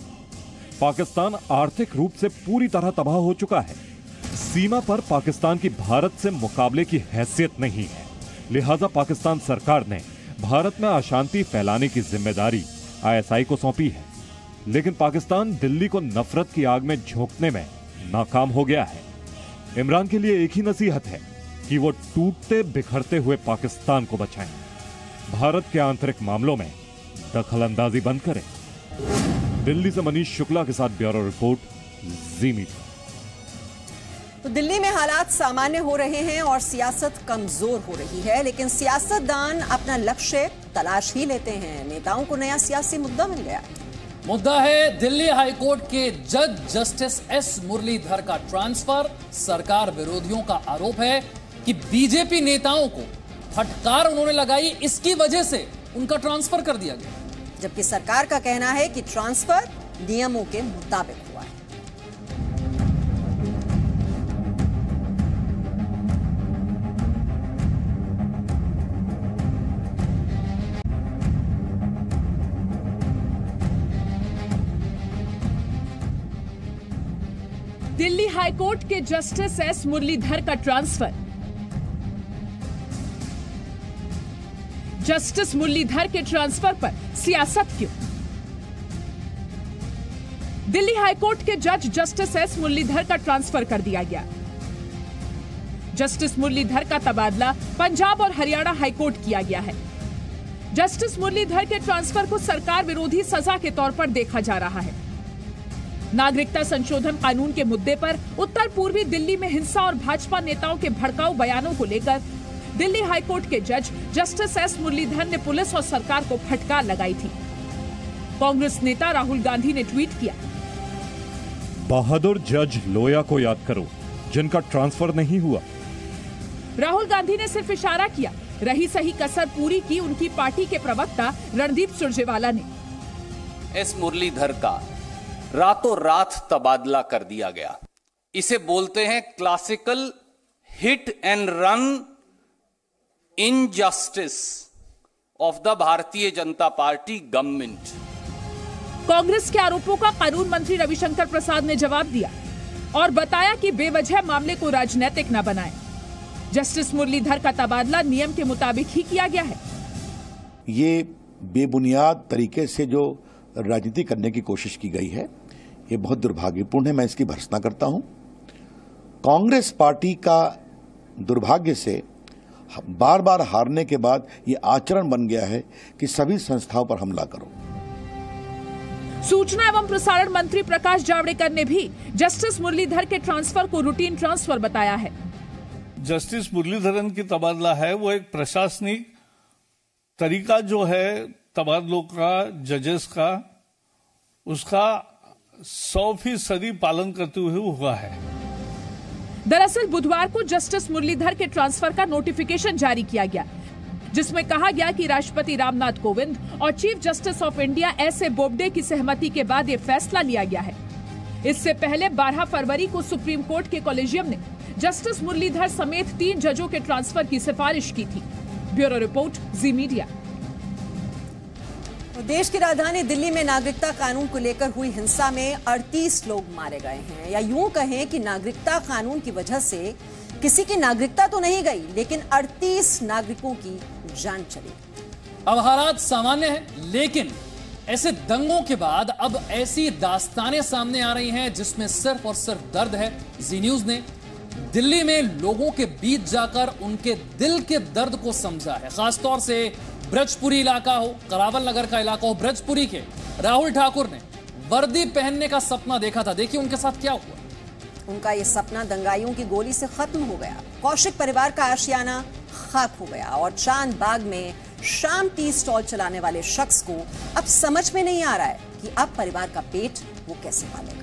पाकिस्तान आर्थिक रूप से पूरी तरह तबाह हो चुका है। सीमा पर पाकिस्तान की भारत से मुकाबले की हैसियत नहीं है, लिहाजा पाकिस्तान सरकार ने भारत में अशांति फैलाने की जिम्मेदारी ISI को सौंपी है। लेकिन पाकिस्तान दिल्ली को नफरत की आग में झोंकने में नाकाम हो गया है। इमरान के लिए एक ही नसीहत है कि वो टूटते बिखरते हुए पाकिस्तान को बचाएं, भारत के आंतरिक मामलों में दखलंदाजी बंद करें। दिल्ली से मनीष शुक्ला के साथ ब्यूरो रिपोर्ट, जी मीडिया। तो दिल्ली में हालात सामान्य हो रहे हैं और सियासत कमजोर हो रही है, लेकिन सियासतदान अपना लक्ष्य तलाश ही लेते हैं। नेताओं को नया सियासी मुद्दा मिल गया। मुद्दा है दिल्ली हाईकोर्ट के जज जस्टिस एस मुरलीधर का ट्रांसफर। सरकार विरोधियों का आरोप है कि बीजेपी नेताओं को फटकार उन्होंने लगाई, इसकी वजह से उनका ट्रांसफर कर दिया गया, जबकि सरकार का कहना है कि ट्रांसफर नियमों के मुताबिक हुआ है। दिल्ली हाईकोर्ट के जस्टिस एस मुरलीधर का ट्रांसफर। जस्टिस मुरलीधर के ट्रांसफर पर सियासत क्यों? दिल्ली हाईकोर्ट के जज जस्टिस एस मुरलीधर का ट्रांसफर कर दिया गया। जस्टिस मुरलीधर का तबादला पंजाब और हरियाणा हाईकोर्ट किया गया है। जस्टिस मुरलीधर के ट्रांसफर को सरकार विरोधी सजा के तौर पर देखा जा रहा है। नागरिकता संशोधन कानून के मुद्दे पर उत्तर पूर्वी दिल्ली में हिंसा और भाजपा नेताओं के भड़काऊ बयानों को लेकर दिल्ली हाईकोर्ट के जज जस्टिस एस मुरलीधर ने पुलिस और सरकार को फटकार लगाई थी। कांग्रेस नेता राहुल गांधी ने ट्वीट किया, बहादुर जज लोया को याद करो जिनका ट्रांसफर नहीं हुआ। राहुल गांधी ने सिर्फ इशारा किया, रही सही कसर पूरी की उनकी पार्टी के प्रवक्ता रणदीप सुरजेवाला ने। एस मुरलीधर का रातों रात तबादला कर दिया गया। इसे बोलते हैं classical hit and run injustice of the Bharatiya Janata party government. Congress के आरोपों का कानून मंत्री रविशंकर प्रसाद ने जवाब दिया और बताया कि बेवजह मामले को राजनीतिक न बनाएं। जस्टिस मुरलीधर का तबादला नियम के मुताबिक ही किया गया है। ये बेबुनियाद तरीके से जो राजनीति करने की कोशिश की गई है, ये बहुत दुर्भाग्यपूर्ण है। मैं इसकी भर्त्सना करता हूं। कांग्रेस पार्टी का दुर्भाग्य से बार बार हारने के बाद ये आचरण बन गया है कि सभी संस्थाओं पर हमला करो। सूचना एवं प्रसारण मंत्री प्रकाश जावड़ेकर ने भी जस्टिस मुरलीधर के ट्रांसफर को रूटीन ट्रांसफर बताया है। जस्टिस मुरलीधरन की तबादला है वो एक प्रशासनिक तरीका जो है तबादलों का, जजेस का, उसका 100% पालन करते हुए हुआ है। दरअसल बुधवार को जस्टिस मुरलीधर के ट्रांसफर का नोटिफिकेशन जारी किया गया, जिसमें कहा गया कि राष्ट्रपति रामनाथ कोविंद और chief justice of India S A Bobde की सहमति के बाद ये फैसला लिया गया है। इससे पहले 12 फरवरी को सुप्रीम कोर्ट के कॉलेजियम ने जस्टिस मुरलीधर समेत 3 जजों के ट्रांसफर की सिफारिश की थी। ब्यूरो रिपोर्ट, जी मीडिया। देश की राजधानी दिल्ली में नागरिकता कानून को लेकर हुई हिंसा में 38 लोग मारे गए हैं, या यूं कहें कि नागरिकता कानून की वजह से किसी की नागरिकता तो नहीं गई, लेकिन 38 नागरिकों की जान चली। अब हालात सामान्य हैं, लेकिन ऐसे दंगों के बाद अब ऐसी दास्तानें सामने आ रही हैं जिसमें सिर्फ और सिर्फ दर्द है। जी न्यूज ने दिल्ली में लोगों के बीच जाकर उनके दिल के दर्द को समझा है। खासतौर से ब्रजपुरी इलाका हो, करावल नगर का इलाका हो, ब्रजपुरी के राहुल ठाकुर ने वर्दी पहनने का सपना देखा था। देखिए उनके साथ क्या हुआ। उनका ये सपना दंगाइयों की गोली से खत्म हो गया। कौशिक परिवार का आशियाना खाक हो गया और चांद बाग में शाम टी स्टॉल चलाने वाले शख्स को अब समझ में नहीं आ रहा है कि अब परिवार का पेट वो कैसे पालेगा।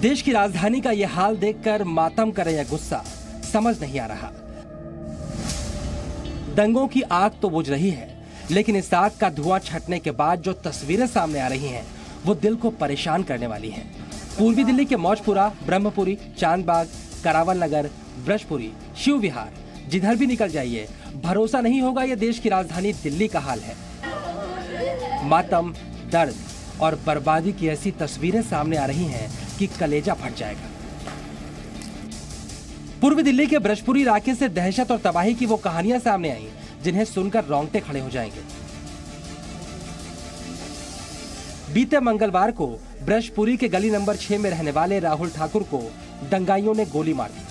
देश की राजधानी का यह हाल देखकर मातम करे या गुस्सा समझ नहीं आ रहा। दंगों की आग तो बुझ रही है, लेकिन इस आग का धुआं छटने के बाद जो तस्वीरें सामने आ रही हैं, वो दिल को परेशान करने वाली हैं। पूर्वी दिल्ली के मौजपुरा, ब्रह्मपुरी, चांदबाग, करावल नगर, ब्रजपुरी, शिव विहार, जिधर भी निकल जाइए भरोसा नहीं होगा ये देश की राजधानी दिल्ली का हाल है। मातम, दर्द और बर्बादी की ऐसी तस्वीरें सामने आ रही हैं कि कलेजा फट जाएगा। पूर्वी दिल्ली के ब्रजपुरी इलाके से दहशत और तबाही की वो कहानियां सामने आई जिन्हें सुनकर रोंगटे खड़े हो जाएंगे। बीते मंगलवार को ब्रजपुरी के गली नंबर 6 में रहने वाले राहुल ठाकुर को दंगाइयों ने गोली मार दी।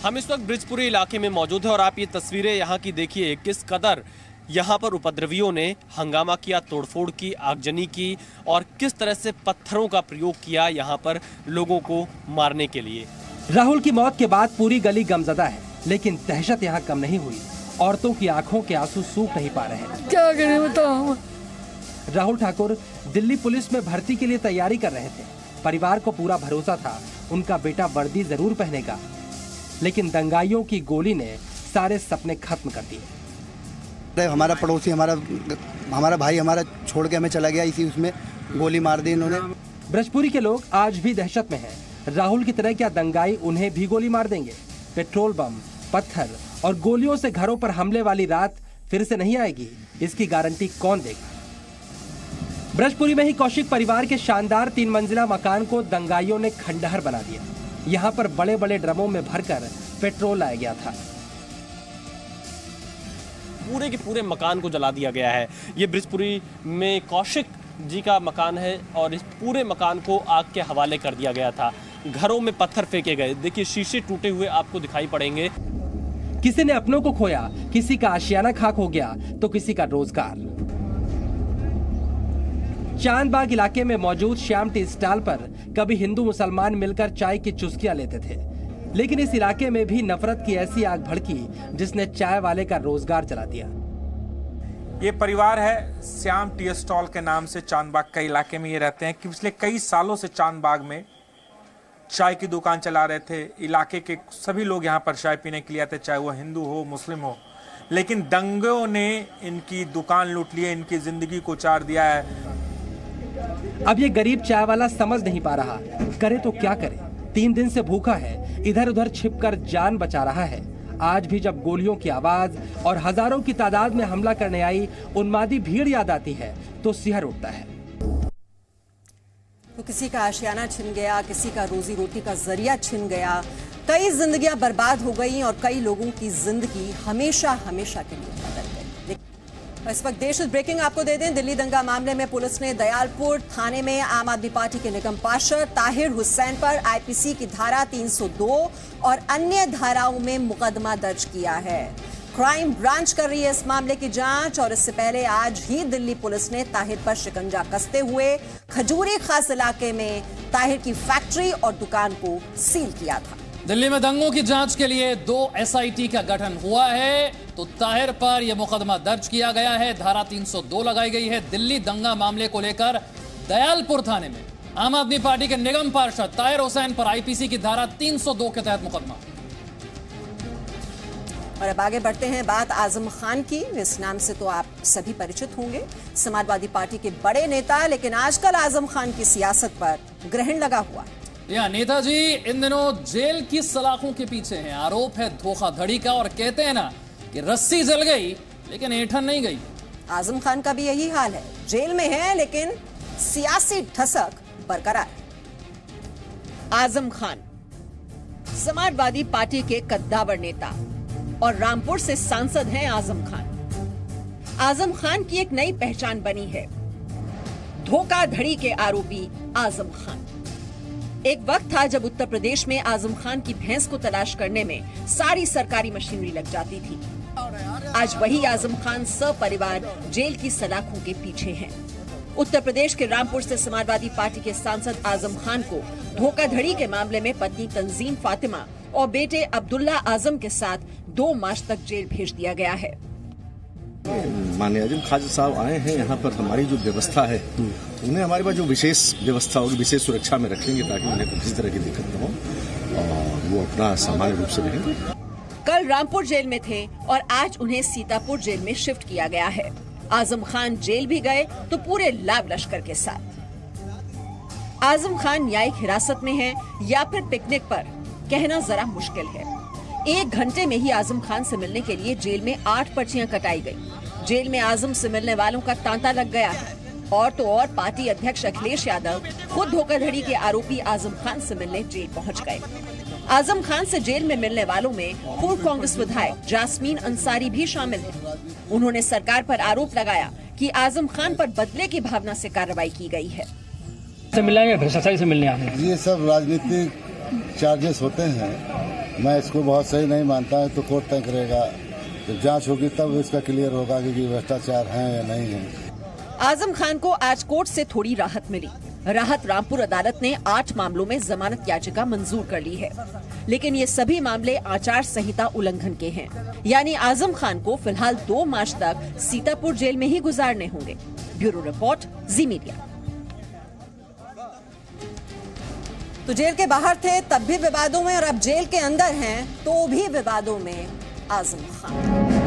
हम इस वक्त ब्रजपुरी इलाके में मौजूद हैं और आप ये तस्वीरें यहाँ की देखिए, किस कदर यहाँ पर उपद्रवियों ने हंगामा किया, तोड़फोड़ की, आगजनी की और किस तरह से पत्थरों का प्रयोग किया यहाँ पर लोगों को मारने के लिए। राहुल की मौत के बाद पूरी गली गमजदा है, लेकिन दहशत यहाँ कम नहीं हुई। औरतों की आंखों के आंसू सूख नहीं पा रहे हैं। क्या करें बताओ। राहुल ठाकुर दिल्ली पुलिस में भर्ती के लिए तैयारी कर रहे थे। परिवार को पूरा भरोसा था उनका बेटा वर्दी जरूर पहनेगा, लेकिन दंगाइयों की गोली ने सारे सपने खत्म कर दिए। हमारा पड़ोसी, हमारा भाई हमारा छोड़ के हमें चला गया, इसी उसमें गोली मार दी इन्होंने। ब्रजपुरी के लोग आज भी दहशत में हैं। राहुल की तरह क्या दंगाई उन्हें भी गोली मार देंगे? पेट्रोल बम, पत्थर और गोलियों से घरों पर हमले वाली रात फिर से नहीं आएगी, इसकी गारंटी कौन देगा? ब्रजपुरी में ही कौशिक परिवार के शानदार 3 मंजिला मकान को दंगाइयों ने खंडहर बना दिया। यहाँ पर बड़े बड़े ड्रमों में भरकर पेट्रोल लाया गया था। पूरे के पूरे मकान को जला दिया गया है। ये ब्रजपुरी में कौशिक जी का मकान है और इस पूरे मकान को आग के हवाले कर दिया गया था। घरों में पत्थर फेंके गए, देखिए शीशे टूटे हुए आपको दिखाई पड़ेंगे। किसी ने अपनों को खोया, किसी का आशियाना खाक हो गया तो किसी का रोजगार। चांदबाग इलाके में मौजूद श्याम टी स्टॉल पर कभी हिंदू मुसलमान मिलकर चाय की चुस्कियां लेते थे, लेकिन इस इलाके में भी नफरत की ऐसी आग भड़की जिसने चाय वाले का रोजगार जला दिया। ये परिवार है श्याम टी स्टॉल के नाम से, चांदबाग के इलाके में ये रहते हैं कि पिछले कई सालों से चांदबाग में चाय की दुकान चला रहे थे। इलाके के सभी लोग यहाँ पर चाय पीने के लिए आते, चाहे वो हिंदू हो मुस्लिम हो, लेकिन दंगों ने इनकी दुकान लूट ली है, इनकी जिंदगी को उचार दिया है। अब ये गरीब चाय वाला समझ नहीं पा रहा, करे तो क्या करे। 3 दिन से भूखा है, इधर उधर छिपकर जान बचा रहा है। आज भी जब गोलियों की आवाज और हजारों की तादाद में हमला करने आई उन्मादी भीड़ याद आती है तो सिहर उठता है। तो किसी का आशियाना छिन गया, किसी का रोजी रोटी का जरिया छिन गया, कई जिंदगियां बर्बाद हो गई और कई लोगों की जिंदगी हमेशा हमेशा के लिए बदल गई। इस वक्त देश ब्रेकिंग आपको दे दें, दिल्ली दंगा मामले में पुलिस ने दयालपुर थाने में आम आदमी पार्टी के निगम पार्षद ताहिर हुसैन पर आईपीसी की धारा 302 और अन्य धाराओं में मुकदमा दर्ज किया है। क्राइम ब्रांच कर रही है इस मामले की जांच और इससे पहले आज ही दिल्ली पुलिस ने ताहिर पर शिकंजा कसते हुए खजूरी खास इलाके में ताहिर की फैक्ट्री और दुकान को सील किया था। दिल्ली में दंगों की जांच के लिए 2 एसआईटी का गठन हुआ है, तो ताहिर पर यह मुकदमा दर्ज किया गया है। धारा 302 लगाई गई है। दिल्ली दंगा मामले को लेकर दयालपुर थाने में आम आदमी पार्टी के निगम पार्षद ताहिर हुसैन पर आईपीसी की धारा 302 के तहत मुकदमा। और अब आगे बढ़ते हैं, बात आजम खान की। इस नाम से तो आप सभी परिचित होंगे, समाजवादी पार्टी के बड़े नेता, लेकिन आजकल आजम खान की सियासत पर ग्रहण लगा हुआ है। नेताजी इन दिनों जेल की सलाखों के पीछे हैं। आरोप है धोखाधड़ी का और कहते हैं ना कि रस्सी जल गई लेकिन ऐंठन नहीं गई। आजम खान का भी यही हाल है, जेल में है लेकिन सियासी ठसक बरकरार। आजम खान समाजवादी पार्टी के कद्दावर नेता और रामपुर से सांसद हैं। आजम खान की एक नई पहचान बनी है, धोखाधड़ी के आरोपी आजम खान। एक वक्त था जब उत्तर प्रदेश में आजम खान की भैंस को तलाश करने में सारी सरकारी मशीनरी लग जाती थी। आज वही आजम खान सपरिवार जेल की सलाखों के पीछे हैं। उत्तर प्रदेश के रामपुर से समाजवादी पार्टी के सांसद आजम खान को धोखाधड़ी के मामले में पत्नी तंजीम फातिमा और बेटे अब्दुल्ला आजम के साथ 2 मार्च तक जेल भेज दिया गया है। माननीय आजम खान साहब आए हैं यहाँ पर, हमारी जो व्यवस्था है उन्हें हमारे पास जो विशेष व्यवस्था होगी, विशेष सुरक्षा में रखेंगे ताकि उन्हें किसी तरह की दिक्कत न हो और वो अपना सामान्य रूप से रहेंगे। कल रामपुर जेल में थे और आज उन्हें सीतापुर जेल में शिफ्ट किया गया है। आजम खान जेल भी गए तो पूरे लाभ लश्कर के साथ। आजम खान न्यायिक हिरासत में है या फिर पिकनिक पर, कहना जरा मुश्किल है। 1 घंटे में ही आजम खान से मिलने के लिए जेल में 8 पर्चियां कटाई गई। जेल में आजम से मिलने वालों का तांता लग गया है। और तो और पार्टी अध्यक्ष अखिलेश यादव खुद धोखाधड़ी के आरोपी आजम खान से मिलने जेल पहुंच गए। आजम खान से जेल में मिलने वालों में पूर्व कांग्रेस विधायक जास्मीन अंसारी भी शामिल है। उन्होंने सरकार पर आरोप लगाया कि आजम खान पर बदले की भावना से कार्रवाई की गई है। से मिला है या भ्रष्टाचारी से मिलने आए? ये सब राजनीतिक चार्जेस होते हैं, मैं इसको बहुत सही नहीं मानता है। तो कोर्ट तय करेगा, जब जांच होगी तब इसका क्लियर होगा कि भ्रष्टाचार है या नहीं है। आजम खान को आज कोर्ट से थोड़ी राहत मिली। राहत रामपुर अदालत ने 8 मामलों में जमानत याचिका मंजूर कर ली है, लेकिन ये सभी मामले आचार संहिता उल्लंघन के हैं। यानी आजम खान को फिलहाल 2 मार्च तक सीतापुर जेल में ही गुजारने होंगे। ब्यूरो रिपोर्ट, जी मीडिया। तो जेल के बाहर थे तब भी विवादों में, और अब जेल के अंदर हैं तो भी विवादों में आजम खान।